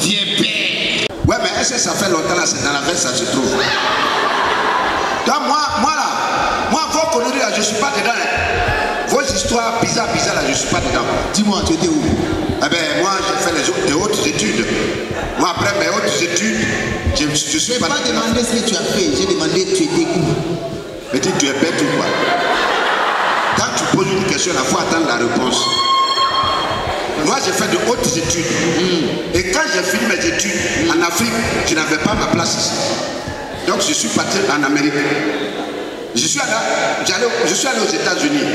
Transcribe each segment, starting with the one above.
Vieux père. Ouais, mais est-ce que ça fait longtemps là, c'est dans la veste, ça se trouve. Donc moi là, vos conneries là, je ne suis pas dedans. Hein. Vos histoires bizarres là, je ne suis pas dedans. Dis-moi, tu étais où? Eh bien, moi, j'ai fait les hautes études. Moi, après mes hautes études, je suis pas... Je n'ai pas demandé ce que tu as fait, j'ai demandé tu étais où. Mais dis, tu es bête ou quoi? Quand tu poses une question, il faut attendre la réponse. Moi, j'ai fait de hautes études. Et quand j'ai fini mes études en Afrique, je n'avais pas ma place ici. Donc, je suis parti en Amérique. Je suis allé aux États-Unis.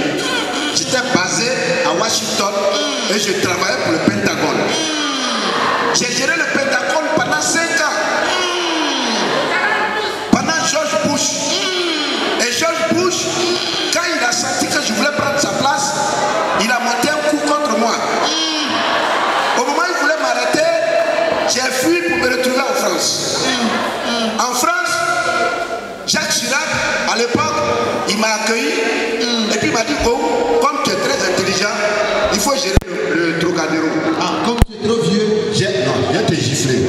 J'étais basé à Washington et je travaillais pour le Pentagone. J'ai géré le Pentagone pendant 5 ans. Pendant George Bush. Et George Bush, quand il a senti que je voulais prendre sa place, il a monté un coup contre moi. Au moment où il voulait m'arrêter, j'ai fui pour me retrouver en France. En France, Jacques Chirac, à l'époque, il m'a accueilli et puis il m'a dit, oh, comme tu es très intelligent, il faut gérer le Trocadéro. Ah, comme tu es trop vieux. Non, viens te gifler.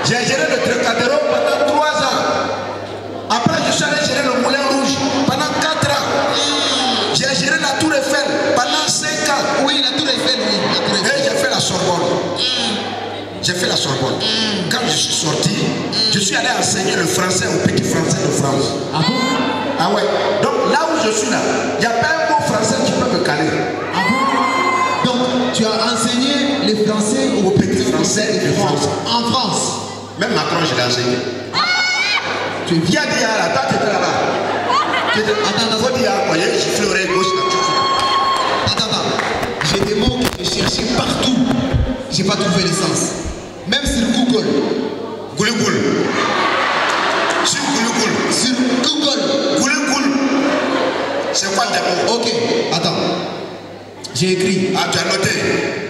J'ai géré le Trocadéro pendant 3 ans. Après, je suis allé gérer le Moulin Rouge pendant 4 ans. J'ai géré la Tour Eiffel pendant 5 ans. Oui, la Tour Eiffel, oui. Et j'ai fait la Sorbonne. J'ai fait la Sorbonne. Quand je suis sorti, je suis allé enseigner le français au Petit Français de France. Ah bon? Ah ouais. Donc là où je suis là, il n'y a pas un mot français qui peut me caler. Ah bon? Donc tu as enseigné les Français Au Petit Français de France. En France. Même Macron, je l'ai enseigné. Tu es Qui a dit là, toi tu étais là-bas. Attends, faut dire, voyez, je fais l'oreille gauche là. Attends. J'ai des mots que j'ai cherchés partout. J'ai pas trouvé le sens. Même sur Google. Goulougoul. Sur Goulougoul. Sur Google. Goulougoul. C'est quoi tes mots? Ok, attends. J'ai écrit. Ah, tu as noté.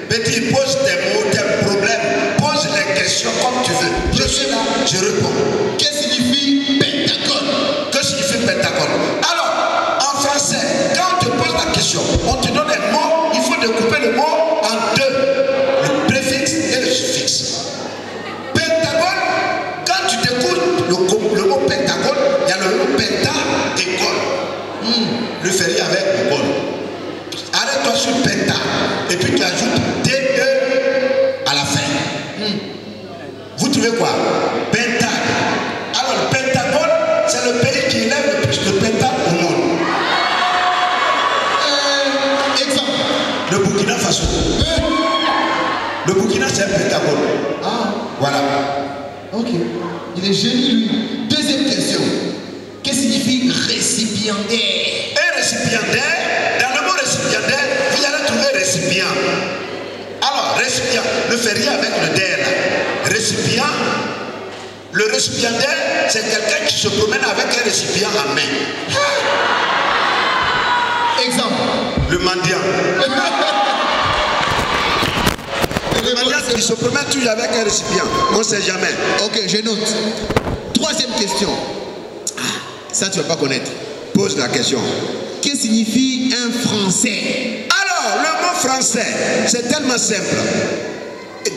Petit, pose tes mots, tes problèmes. Pose les questions comme tu veux. Je suis là, je réponds. Qu'est-ce que signifie Pentagone? Que signifie Pentagone? Alors, en français, quand on te pose la question, on te donne un mot, il faut découper le mot en 2. Le préfixe et le suffixe. Pentagone, quand tu découvres le mot Pentagone, il y a le mot penta et gone. Le férié avec le gone. Arrête-toi sur penta et puis tu ajoutes DE à la fin. Vous trouvez quoi? Pentade. Alors le Pentagone, c'est le pays qui élève le plus de pentades au monde. Exemple. Le Burkina Faso. Le Burkina, c'est un Pentagone. Ah, Voilà. ok. Il est génie, lui. Deuxième question. Qu'est-ce que signifie récipiendaire? Un récipiendaire, dans le mot récipiendaire, vous allez trouver récipient. Alors, récipient, ne fait rien avec le der là. Récipient, le récipiendaire, c'est quelqu'un qui se promène avec un récipient en main. Exemple. Le mendiant. Le mendiant qui se promène toujours avec un récipient. On ne sait jamais. Ok, je note. Troisième question. Ah, ça, tu ne vas pas connaître. Pose la question. Que signifie un français? Alors, le mot français, c'est tellement simple.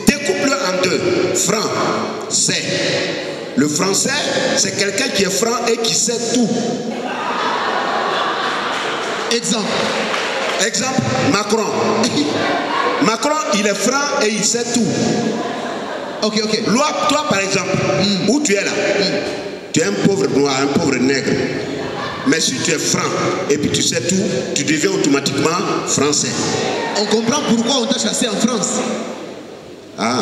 Découpe-le en 2. Franc, c'est. Le français, c'est quelqu'un qui est franc et qui sait tout. Exemple. Exemple, Macron. Macron, il est franc et il sait tout. Ok, ok. Toi, par exemple, où tu es là, tu es un pauvre noir, un pauvre nègre. Mais si tu es franc et puis tu sais tout, tu deviens automatiquement français. On comprend pourquoi on t'a chassé en France. Ah,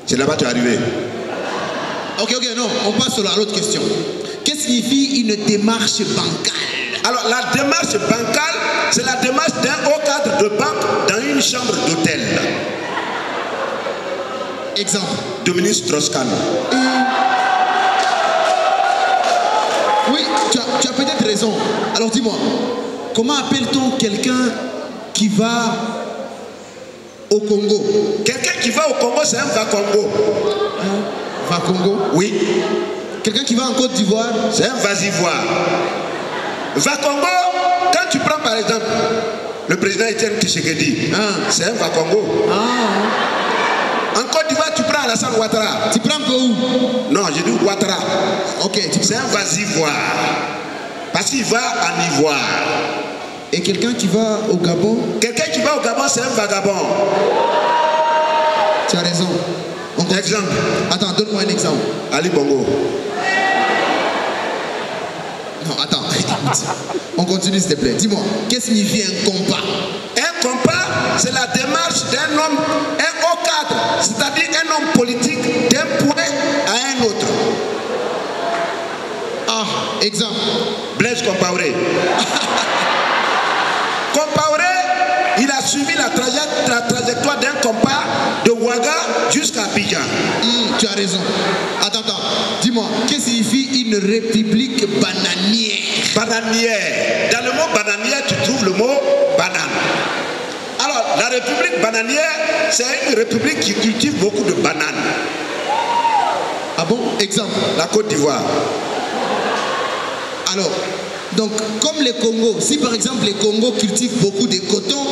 c'est là-bas que tu es arrivé. Ok, non, on passe à l'autre question. Qu'est-ce que signifie une démarche bancale? Alors, la démarche bancale, c'est la démarche d'un haut cadre de banque dans une chambre d'hôtel. Exemple. Dominique Strauss-Kahn. Oui, tu as peut-être raison. Alors dis-moi, comment appelle-t-on quelqu'un qui va au Congo? Quelqu'un qui va au Congo, c'est un va-Congo. Va-Congo? Oui. Quelqu'un qui va en Côte d'Ivoire? C'est un vas-y-voir. Va-Congo, quand tu prends par exemple le président Etienne Tshisekedi, c'est un va-Congo. En Côte d'Ivoire, tu prends Alassane Ouattara. Tu prends que où? Non, je dis Ouattara. Ok. C'est un vas-y-voir. Parce qu'il va en Ivoire. Et quelqu'un qui va au Gabon? Quelqu'un qui va au Gabon, c'est un vagabond. Tu as raison. Exemple. Attends, donne-moi un exemple. Ali Bongo. Non, attends. On continue s'il te plaît. Dis-moi, qu'est-ce que signifie un compas? Un compas, c'est la démarche d'un homme, un haut cadre, c'est-à-dire un homme politique d'un point à un autre. Ah, exemple. Blaise Compaoré. Compaoré, il a suivi la trajectoire d'un compas de Ouaga jusqu'à Abidjan. Tu as raison. Attends. Dis-moi, qu'est-ce que signifie une république bananière? Bananière. Dans le mot bananière, tu trouves le mot banane. Alors, la république bananière, c'est une république qui cultive beaucoup de bananes. Ah bon? Exemple. La Côte d'Ivoire. Alors, donc, comme les Congos, si par exemple les Congos cultivent beaucoup de coton,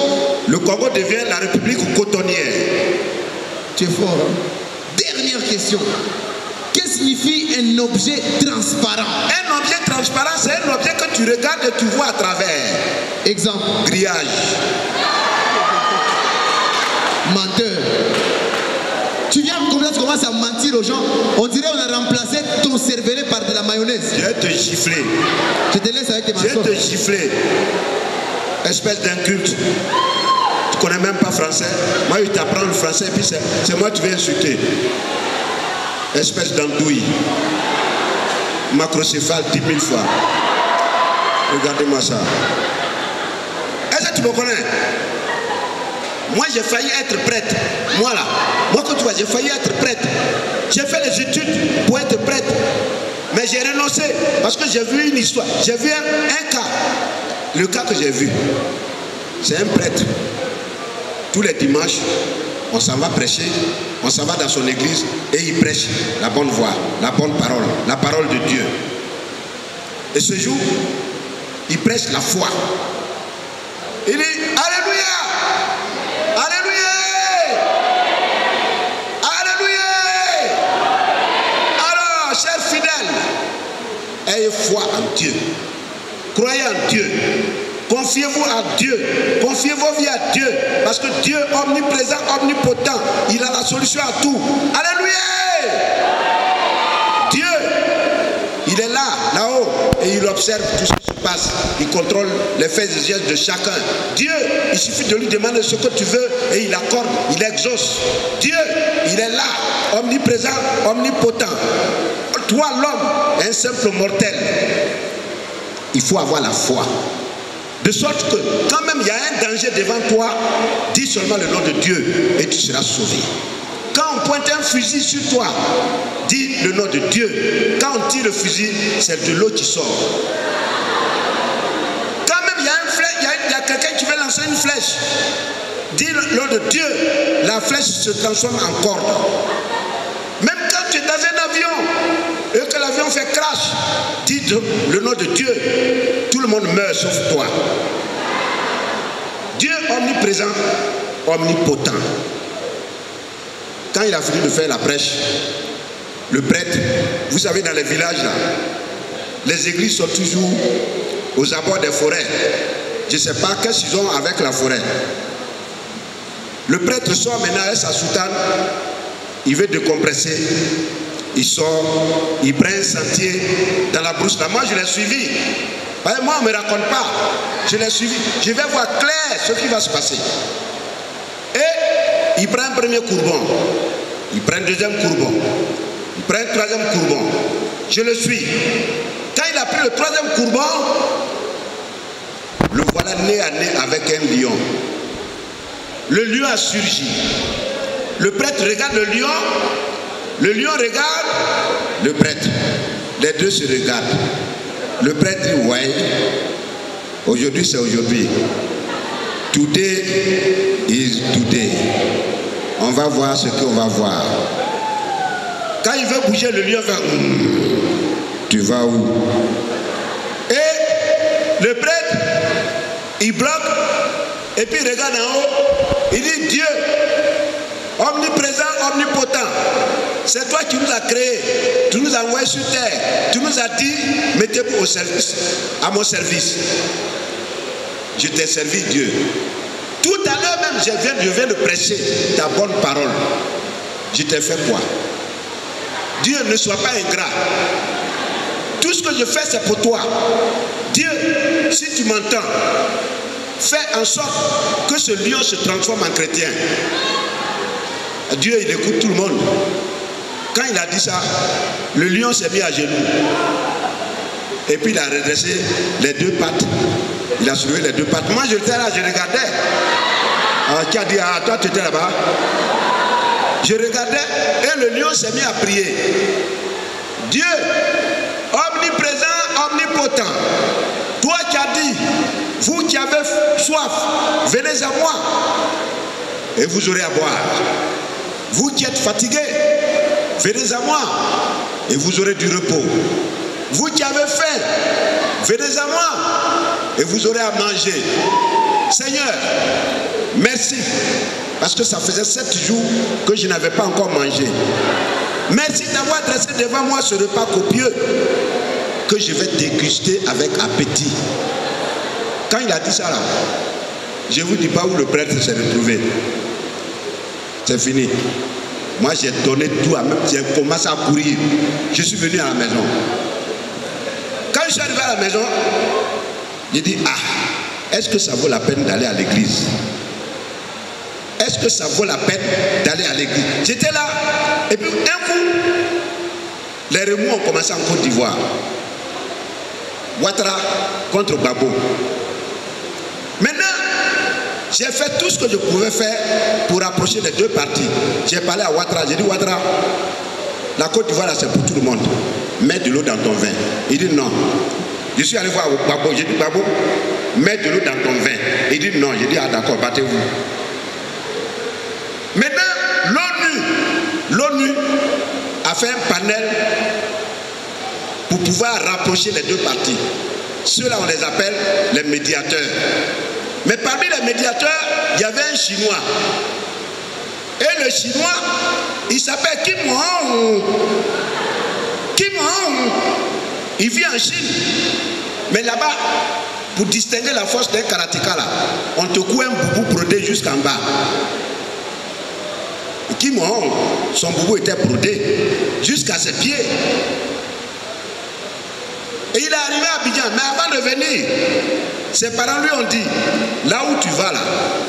le Congo devient la république cotonnière. Tu es fort, hein? Dernière question. Qu'est-ce que signifie un objet transparent? Un objet transparent, c'est un objet que tu regardes et tu vois à travers. Exemple. Grillage. Menteur. Tu viens comme ça, tu commences à mentir aux gens. On dirait qu'on a remplacé ton cervelet par de la mayonnaise. Je vais te gifler. Je te laisse avec tes mensonges. Je vais te gifler. Espèce d'inculte. Tu connais même pas français. Moi, je t'apprends le français et puis c'est moi que tu viens insulter. Espèce d'andouille. Macrocéphale 10 000 fois. Regardez-moi ça. Est-ce que tu me connais? Moi, j'ai failli être prêtre. Moi, là. Moi, quand tu vois, j'ai failli être prêtre. J'ai fait les études pour être prêtre. Mais j'ai renoncé parce que j'ai vu une histoire. J'ai vu un cas. Le cas que j'ai vu, c'est un prêtre. Tous les dimanches, on s'en va prêcher. On s'en va dans son église et il prêche la bonne voix, la parole de Dieu. Et ce jour, il prêche la foi. Il dit, Alléluia! Alléluia! Alléluia! Alors, chers fidèles, ayez foi en Dieu. Croyez en Dieu. Confiez-vous à Dieu. Confiez vos vies à Dieu. Parce que Dieu, omniprésent, omnipotent, il a la solution à tout. Alléluia! Dieu, il est là, là-haut, et il observe tout ce qui se passe. Il contrôle les faits et gestes de chacun. Dieu, il suffit de lui demander ce que tu veux et il accorde, il exauce. Dieu, il est là, omniprésent, omnipotent. Toi, l'homme, un simple mortel, il faut avoir la foi. De sorte que, quand même il y a un danger devant toi, dis seulement le nom de Dieu et tu seras sauvé. Quand on pointe un fusil sur toi, dis le nom de Dieu. Quand on tire le fusil, c'est de l'eau qui sort. Quand même il y a un flèche, il y a quelqu'un qui veut lancer une flèche, dis le nom de Dieu, la flèche se transforme en corde. Même quand tu es dans un avion et que l'avion fait crash, dis le nom de Dieu, tout le monde meurt sauf toi. Dieu omniprésent, omnipotent. Quand il a fini de faire la prêche, le prêtre, vous savez dans les villages là, les églises sont toujours aux abords des forêts. Je ne sais pas qu'est-ce qu'ils ont avec la forêt. Le prêtre sort maintenant avec sa soutane, il veut décompresser. Il sort, il prend un sentier dans la brousse là. Moi je l'ai suivi. Moi on ne me raconte pas. Je l'ai suivi. Je vais voir clair ce qui va se passer. Et il prend un premier courbon. Il prend un deuxième courbon. Il prend un troisième courbon. Je le suis. Quand il a pris le troisième courbon, le voilà nez à nez avec un lion. Le lion a surgi. Le prêtre regarde le lion. Le lion regarde le prêtre. Les deux se regardent. Le prêtre dit, ouais, aujourd'hui c'est aujourd'hui. Today is today. On va voir ce qu'on va voir. Quand il veut bouger, le lion va, tu vas où? Et le prêtre, il bloque, et puis il regarde en haut, il dit, Dieu, omniprésent, omnipotent, c'est toi qui nous as créés, tu nous as envoyés sur terre, tu nous as dit, mettez-vous au service, à mon service. Je t'ai servi, Dieu. Tout à l'heure même, je viens de prêcher ta bonne parole. Je t'ai fait quoi? Dieu, ne sois pas ingrat. Tout ce que je fais, c'est pour toi. Dieu, si tu m'entends, fais en sorte que ce lion se transforme en chrétien. Dieu, il écoute tout le monde. Quand il a dit ça, le lion s'est mis à genoux. Et puis il a redressé les deux pattes. Il a soulevé les deux pattes. Moi, j'étais là, je regardais. Qui a dit, ah, toi, tu étais là-bas? Je regardais et le lion s'est mis à prier. Dieu, omniprésent, omnipotent, toi qui as dit, vous qui avez soif, venez à moi et vous aurez à boire. Vous qui êtes fatigués, venez à moi et vous aurez du repos. Vous qui avez faim, venez à moi et vous aurez à manger. Seigneur, merci, parce que ça faisait 7 jours que je n'avais pas encore mangé. Merci d'avoir dressé devant moi ce repas copieux que je vais déguster avec appétit. Quand il a dit ça là, je ne vous dis pas où le prêtre s'est retrouvé. C'est fini. Moi j'ai donné tout à même, j'ai commencé à courir. Je suis venu à la maison. Quand je suis arrivé à la maison, j'ai dit, ah, est-ce que ça vaut la peine d'aller à l'église? Est-ce que ça vaut la peine d'aller à l'église? J'étais là, et puis un coup, les remous ont commencé en Côte d'Ivoire. Ouattara contre Gbagbo. Maintenant, j'ai fait tout ce que je pouvais faire pour rapprocher les deux parties. J'ai parlé à Ouattara, j'ai dit, Ouattara, la Côte d'Ivoire, c'est pour tout le monde. Mets de l'eau dans ton vin. Il dit non. Je suis allé voir Gbagbo, j'ai dit, Gbagbo, mets de l'eau dans ton vin. Il dit non. J'ai dit, ah d'accord, battez-vous. Maintenant, l'ONU a fait un panel pour pouvoir rapprocher les deux parties. Ceux-là, on les appelle les médiateurs. Mais parmi les médiateurs, il y avait un Chinois. Et le Chinois, il s'appelle Kim Hong. Kim Hong, il vit en Chine. Mais là-bas, pour distinguer la force d'un karatéka, là, on te coud un boubou brodé jusqu'en bas. Kim Hong, son boubou était brodé jusqu'à ses pieds. Et il est arrivé à Abidjan, mais avant de venir, ses parents lui ont dit, là où tu vas là,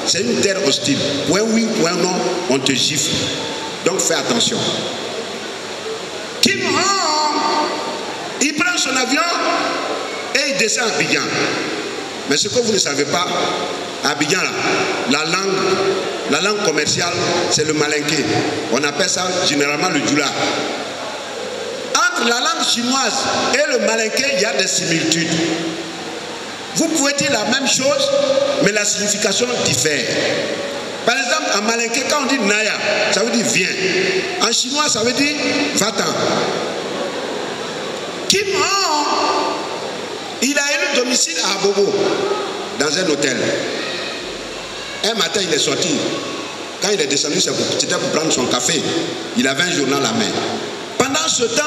c'est une terre hostile. Point oui, point non, on te gifle. Donc fais attention. Kim Hong, il prend son avion et il descend à Abidjan. Mais ce que vous ne savez pas, à Abidjan là, la langue commerciale, c'est le malinké. On appelle ça généralement le djoula. Entre la langue chinoise et le malinké, il y a des similitudes. Vous pouvez dire la même chose, mais la signification diffère. Par exemple, en malinké, quand on dit naya, ça veut dire viens. En chinois, ça veut dire va-t'en. Kim Hong, il a élu domicile à Abobo, dans un hôtel. Un matin, il est sorti. Quand il est descendu, c'était pour prendre son café. Il avait un journal à la main. Pendant ce temps,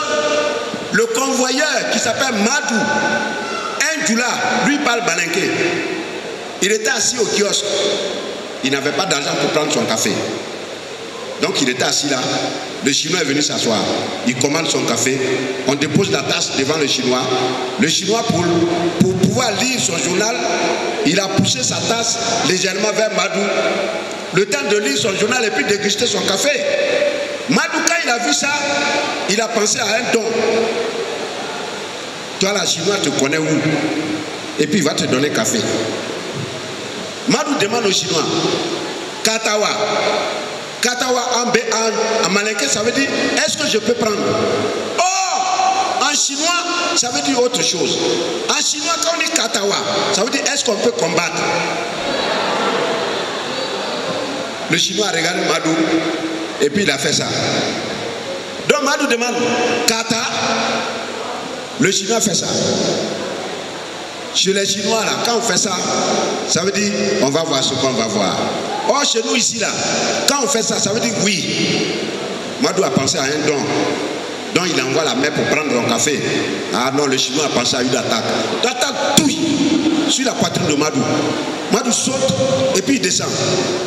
le convoyeur qui s'appelle Madou, un djoula, lui parle balinké. Il était assis au kiosque. Il n'avait pas d'argent pour prendre son café. Donc il était assis là. Le Chinois est venu s'asseoir. Il commande son café. On dépose la tasse devant le Chinois. Le Chinois, pour pouvoir lire son journal, il a poussé sa tasse légèrement vers Madou. Le temps de lire son journal et puis déguster son café. Madou, quand il a vu ça, il a pensé à un don. Toi, la Chinois, te connais où? Et puis il va te donner café. Madou demande au Chinois, Katawa. Katawa en malinké, ça veut dire, est-ce que je peux prendre? Oh, en chinois, ça veut dire autre chose. En chinois, quand on dit Katawa, ça veut dire, est-ce qu'on peut combattre? Le Chinois regarde Madou, et puis il a fait ça. Donc Madou demande, Kata. Le Chinois fait ça. Chez les Chinois, là, quand on fait ça, ça veut dire, on va voir ce qu'on va voir. Or, chez nous, ici, là, quand on fait ça, ça veut dire oui. Madou a pensé à un don. Donc il envoie la mère pour prendre un café. Ah non, le Chinois a pensé à une attaque. L'attaque touille sur la poitrine de Madou. Madou saute et puis il descend.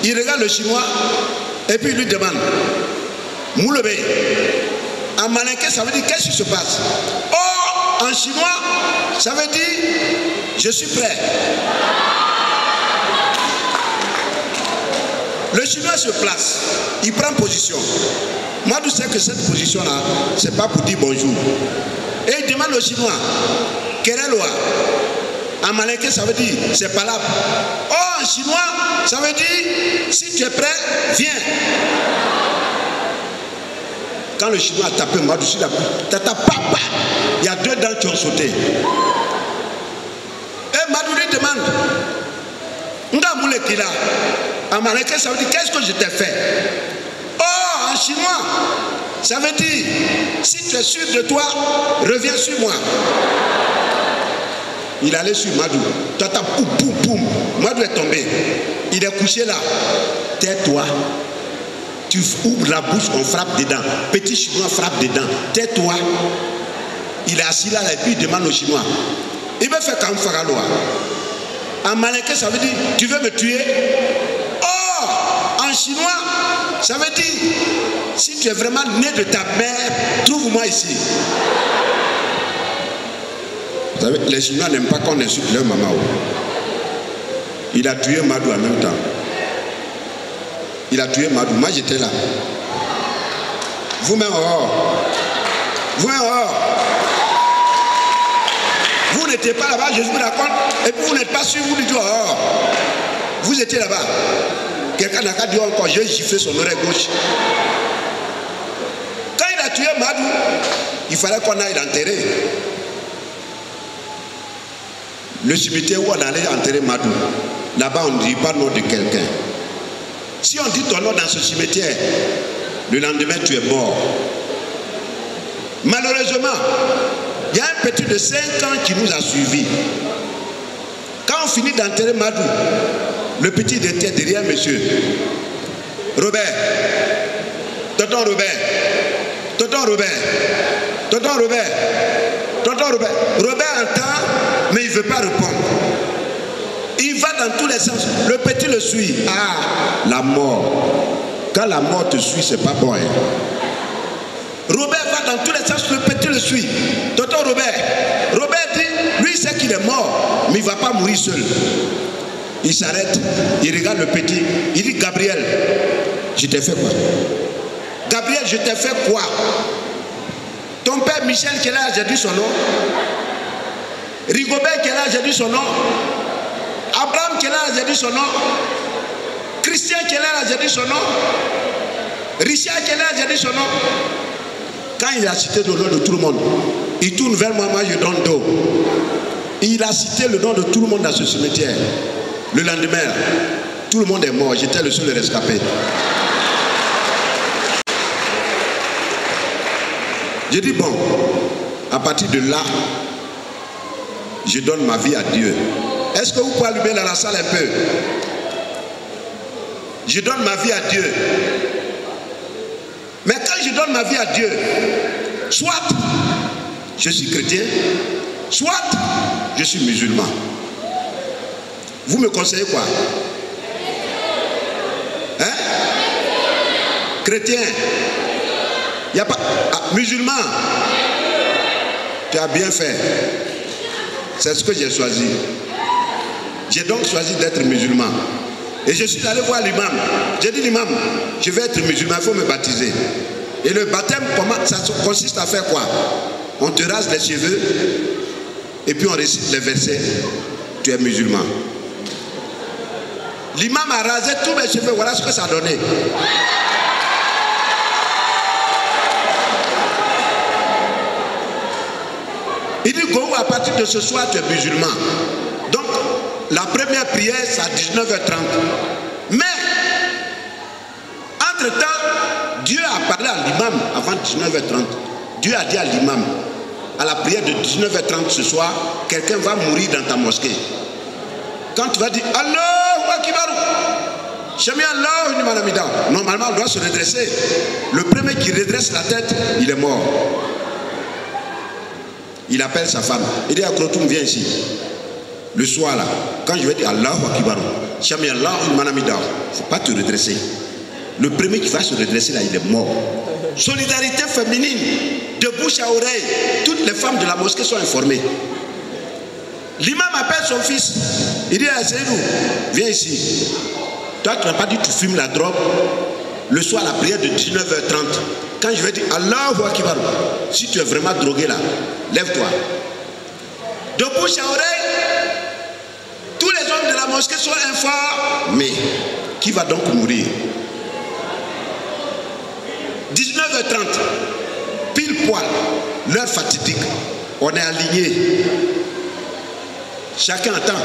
Il regarde le Chinois et puis il lui demande, Moulebe, en malinqué ça veut dire qu'est-ce qui se passe? Oh, en chinois, ça veut dire je suis prêt. Le Chinois se place, il prend position. Madou sait que cette position-là, c'est pas pour dire bonjour. Et il demande au Chinois, Kerelwa. En malinqué, ça veut dire c'est pas là. Oh, en chinois, ça veut dire si tu es prêt, viens. Quand le Chinois a tapé Madou sur la bouche, tata papa, il y a 2 dents qui ont sauté. Et Madou lui demande, Ndamoule Kila. En malinqué, ça veut dire qu'est-ce que je t'ai fait? Oh, en chinois, ça veut dire si tu es sûr de toi, reviens sur moi. Il allait sur Madou. Tata poum poum poum. Madou est tombé. Il est couché là. Tais-toi. Tu ouvres la bouche, on frappe dedans. Petit Chinois frappe dedans. Tais-toi. Il est assis là et puis il demande au Chinois. Il me fait comme Faraloa. En malinqué, ça veut dire tu veux me tuer? Oh, en chinois, ça veut dire si tu es vraiment né de ta mère, trouve-moi ici. Vous savez, les Chinois n'aiment pas qu'on insulte leur maman. Il a tué Madou en même temps. Il a tué Madou. Moi j'étais là. Vous-même, oh. Vous-même, oh. Vous n'étiez pas là-bas, je vous raconte. Et puis vous n'êtes pas sûr, vous dites, oh. Vous étiez là-bas. Quelqu'un n'a qu'à dire encore, j'ai giflé son oreille gauche. Quand il a tué Madou, il fallait qu'on aille l'enterrer. Le cimetière où on allait enterrer Madou, là-bas on ne dit pas le nom de quelqu'un. Si on dit ton nom dans ce cimetière, le lendemain tu es mort. Malheureusement, il y a un petit de 5 ans qui nous a suivis. Quand on finit d'enterrer Madou, le petit était derrière monsieur. Robert, tonton Robert, tonton Robert, tonton Robert, tonton Robert. Robert entend, mais il ne veut pas répondre. Il va dans tous les sens. Le petit le suit. Ah, la mort. Quand la mort te suit, c'est pas bon. Hein. Robert va dans tous les sens, le petit le suit. Tonton Robert. Robert dit, lui il sait qu'il est mort, mais il ne va pas mourir seul. Il s'arrête, il regarde le petit, il dit, Gabriel, je t'ai fait quoi? Gabriel, je t'ai fait quoi? Ton père Michel, quel âge j'ai dit son nom? Rigobert, quel âge j'ai dit son nom? Abraham, quel âge j'ai dit son nom? Christian, quel âge j'ai dit son nom? Richard, quel âge j'ai dit son nom? Quand il a cité le nom de tout le monde, il tourne vers moi, moi je donne dos. Il a cité le nom de tout le monde dans ce cimetière. Le lendemain, tout le monde est mort, j'étais le seul rescapé. J'ai dit bon, à partir de là, je donne ma vie à Dieu. Est-ce que vous pouvez allumer dans la salle un peu? Je donne ma vie à Dieu. Mais quand je donne ma vie à Dieu, soit je suis chrétien, soit je suis musulman. Vous me conseillez quoi? Hein? Chrétien. Il n'y a pas... Ah, musulman. Tu as bien fait. C'est ce que j'ai choisi. J'ai donc choisi d'être musulman. Et je suis allé voir l'imam. J'ai dit l'imam, je vais être musulman, il faut me baptiser. Et le baptême, comment, ça consiste à faire quoi? On te rase les cheveux et puis on récite les versets. Tu es musulman. L'imam a rasé tous mes cheveux, voilà ce que ça a donné. Il dit Go, à partir de ce soir tu es musulman. Donc la première prière c'est à 19h30. Mais entre-temps, Dieu a parlé à l'imam avant 19h30. Dieu a dit à l'imam, à la prière de 19h30 ce soir, quelqu'un va mourir dans ta mosquée. Quand tu vas dire Allahu Akbar, Normalement, on doit se redresser. Le premier qui redresse la tête, il est mort. Il appelle sa femme. Il dit à Krotoum, viens ici. Le soir là, quand je vais dire Allahu Akbar, Shami Allah, il ne faut pas te redresser. Le premier qui va se redresser là, il est mort. Solidarité féminine, de bouche à oreille. Toutes les femmes de la mosquée sont informées. L'imam appelle son fils. Il dit à Seydou, viens ici. Toi, tu n'as pas dit que tu fumes la drogue. Le soir, la prière de 19h30. Quand je vais dire Allahu Akbar, si tu es vraiment drogué là, lève-toi. De bouche à oreille, tous les hommes de la mosquée sont informés. Qui va donc mourir? 19h30, pile poil, l'heure fatidique. On est aligné. Chacun attend.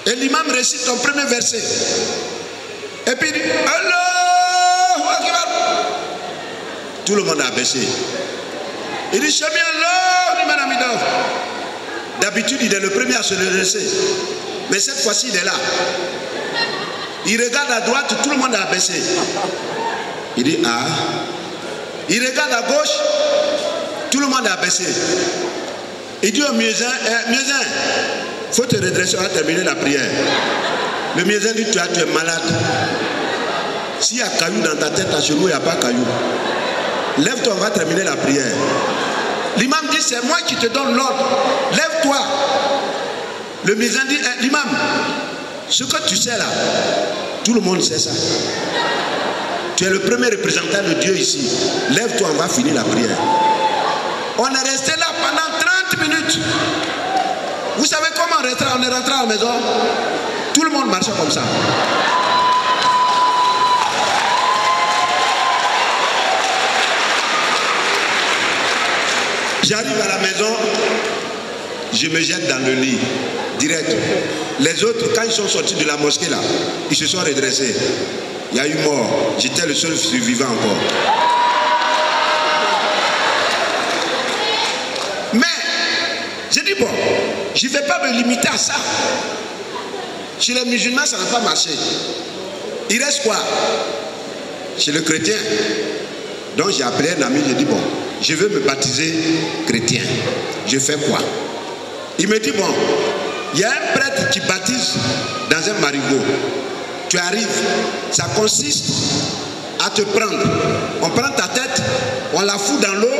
Et l'imam récite son premier verset. Et puis il dit Allahu Akbar. Tout le monde a baissé. Il dit Shami Allah liman hamidah. D'habitude, il est le premier à se redresser. Mais cette fois-ci, il est là. Il regarde à droite, tout le monde a baissé. Il dit ah. Il regarde à gauche, tout le monde a baissé. Il dit au muezzin, muezzin, il faut te redresser, on va terminer la prière. Le muezzin dit, tu es malade. S'il y a caillou dans ta tête, à chez nous, il n'y a pas caillou. Lève-toi, on va terminer la prière. L'imam dit, c'est moi qui te donne l'ordre. Lève-toi. Le muezzin dit, l'imam, ce que tu sais là, tout le monde sait ça. Tu es le premier représentant de Dieu ici. Lève-toi, on va finir la prière. On est resté là pendant 30 minutes. Vous savez comment on est rentré à la maison? Tout le monde marchait comme ça. J'arrive à la maison, je me jette dans le lit, direct. Les autres, quand ils sont sortis de la mosquée là, ils se sont redressés. Il y a eu mort. J'étais le seul survivant encore. Mais, j'ai dit bon, je ne vais pas me limiter à ça. Chez les musulmans, ça n'a pas marché. Il reste quoi? Chez le chrétien. Donc j'ai appelé un ami, j'ai dit bon, je veux me baptiser chrétien. Je fais quoi? Il me dit bon, il y a un prêtre qui baptise dans un marigot. Tu arrives, ça consiste à te prendre. On prend ta tête, on la fout dans l'eau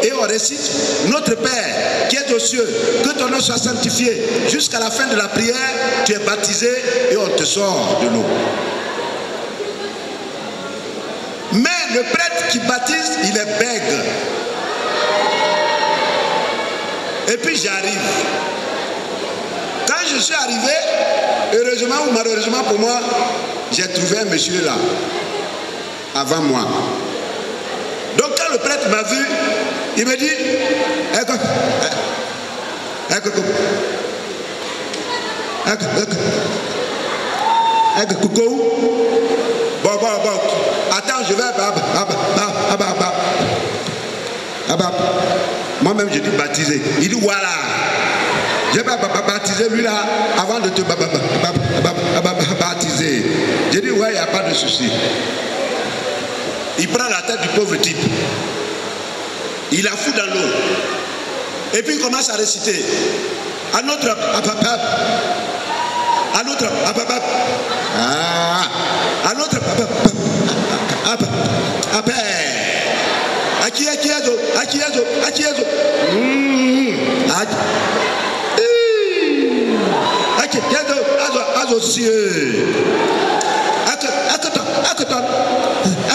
et on récite Notre Père qui est aux cieux, que ton nom soit sanctifié. Jusqu'à la fin de la prière, tu es baptisé et on te sort de l'eau. Mais le prêtre qui baptise, il est bègue. Et puis j'arrive. Quand je suis arrivé, heureusement ou malheureusement pour moi, j'ai trouvé un monsieur là, avant moi. Donc quand le prêtre m'a vu, il me dit, bon, attends, je vais, moi-même je dis baptiser. Il dit voilà. Je vais baptiser lui là avant de te baptiser. Je dis ouais, il n'y a pas de souci. Il prend la tête du pauvre type. Il la fout dans l'eau. Et puis il commence à réciter. À notre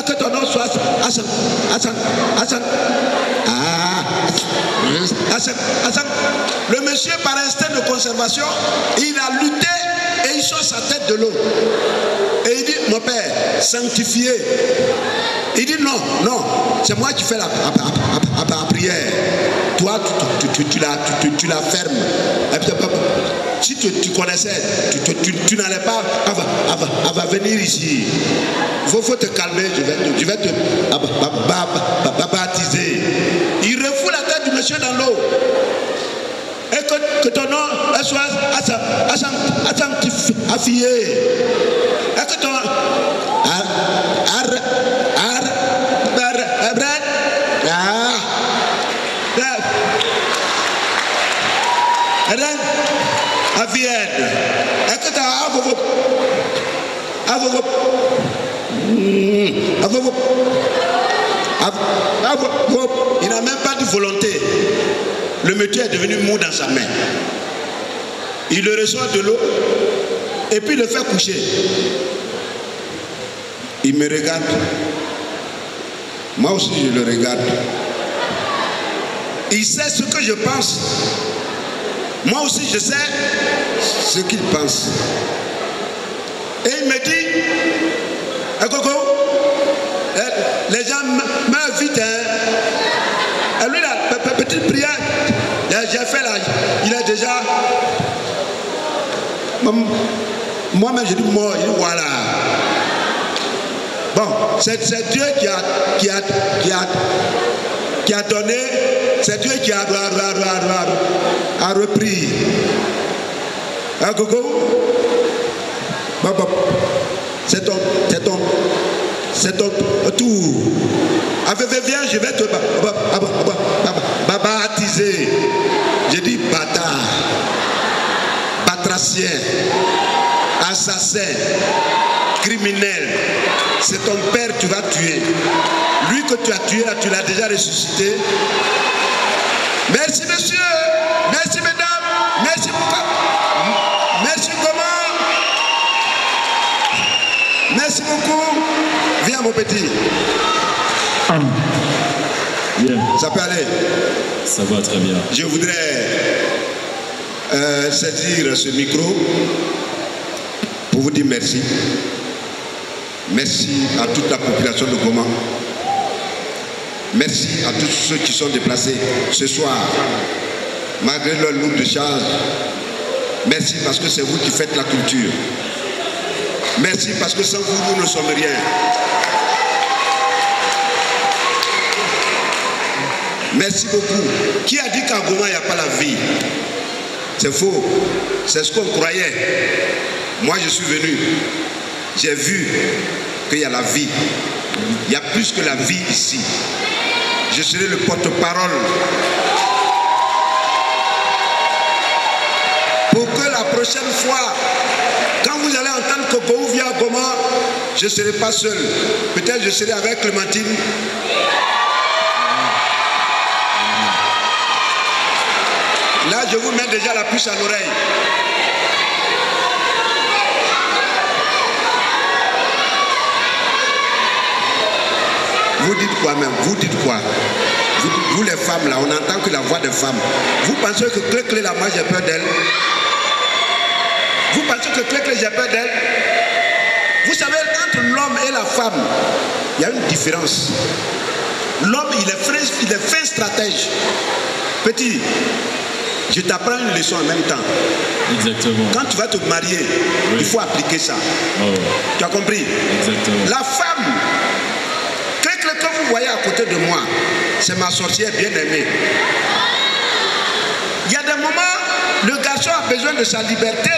que ton nom soit Hassan. Le monsieur par instinct de conservation, il a lutté et il sort sa tête de l'eau. Et il dit, mon père, sanctifié. Il dit non, c'est moi qui fais la prière. Toi, tu la fermes. Si tu connaissais, tu n'allais pas venir ici. Il faut te calmer, je vais te baptiser. Il refoule la tête du monsieur dans l'eau. Et que que ton nom soit affilié. Est-ce que ton il n'a même pas de volonté. Le métier est devenu mou dans sa main. Il le reçoit de l'eau et puis le fait coucher. Il me regarde. Moi aussi je le regarde. Il sait ce que je pense. Moi aussi je sais ce qu'il pense. Et il me dit, Coco, les gens m'invitent. Et lui, la petite prière, j'ai fait là, il est déjà. Moi-même, je dis, moi, voilà. Bon, c'est Dieu qui a donné, c'est Dieu qui a repris. Hein, Coco? C'est ton tour. Viens, je vais te baptiser. J'ai dit bâtard, batracien, assassin, criminel. C'est ton père que tu vas tuer. Lui que tu as tué, là, tu l'as déjà ressuscité. Merci monsieur, merci mesdames, merci beaucoup. Merci comment? Merci beaucoup. Viens mon petit. Bien. Ça peut aller? Ça va très bien. Je voudrais saisir ce micro pour vous dire merci. Merci à toute la population de Goma. Merci à tous ceux qui sont déplacés ce soir, malgré leur lourde charge. Merci parce que c'est vous qui faites la culture. Merci parce que sans vous, nous ne sommes rien. Merci beaucoup. Qui a dit qu'à Goma, il n'y a pas la vie? C'est faux. C'est ce qu'on croyait. Moi, je suis venu. J'ai vu qu'il y a la vie. Il y a plus que la vie ici. Je serai le porte-parole pour que la prochaine fois, quand vous allez entendre que Bohou vient à Goma, je ne serai pas seul. Peut-être je serai avec Clémentine. Là, je vous mets déjà la puce à l'oreille. Vous dites quoi même? Vous dites quoi? Vous les femmes là, on n'entend que la voix des femmes. Vous pensez que Clé là, moi j'ai peur d'elle? Vous pensez que Clé j'ai peur d'elle? Vous savez, entre l'homme et la femme, il y a une différence. L'homme, il est fin stratège. Petit, je t'apprends une leçon en même temps. Exactement. Quand tu vas te marier, oui, il faut appliquer ça. Oh. Tu as compris? Exactement. La femme, que vous voyez à côté de moi, c'est ma sorcière bien-aimée. Il y a des moments, le garçon a besoin de sa liberté.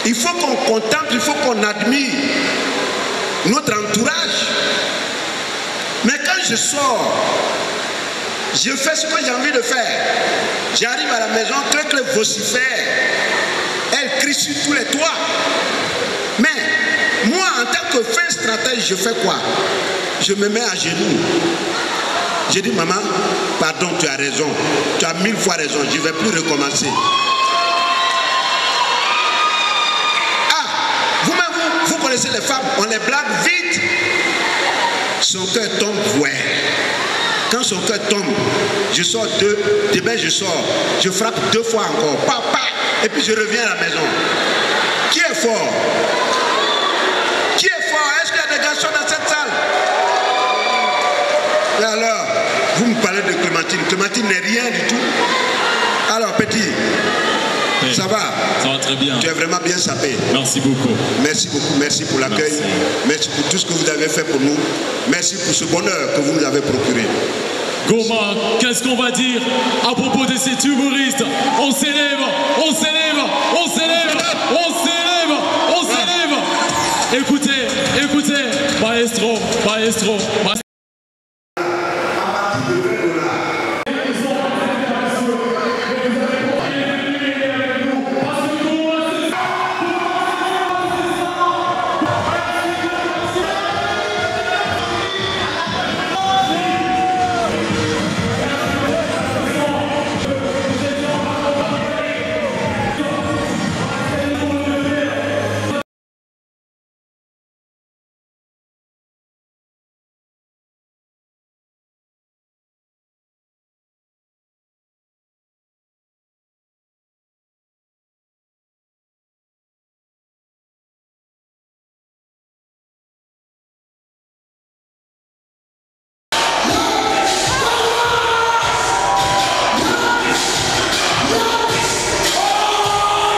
Il faut qu'on contemple, il faut qu'on admire notre entourage. Mais quand je sors, je fais ce que j'ai envie de faire. J'arrive à la maison, Clé vocifère. Elle crie sur tous les toits. Mais moi, en tant que fin stratège, je fais quoi? Je me mets à genoux. Je dis, maman, pardon, tu as raison. Tu as 1000 fois raison. Je ne vais plus recommencer. Ah, vous-même, vous connaissez les femmes, on les blague vite. Son cœur tombe, ouais. Quand son cœur tombe, je sors demain je sors, je frappe 2 fois encore, papa, et puis je reviens à la maison. Qui est fort? Qui est fort? Est-ce qu'il y a des garçons dans cette salle? Et alors, vous me parlez de Clémentine. Clémentine n'est rien du tout. Alors, petit, oui, ça va? Ça va très bien. Tu es vraiment bien sapé. Merci beaucoup. Merci beaucoup, merci pour l'accueil. Merci pour tout ce que vous avez fait pour nous. Merci pour ce bonheur que vous nous avez procuré. Goma, qu'est-ce qu'on va dire à propos de cet humoriste? On s'élève, on s'élève, on s'élève, on s'élève, on s'élève. Écoutez, écoutez, maestro, maestro, maestro.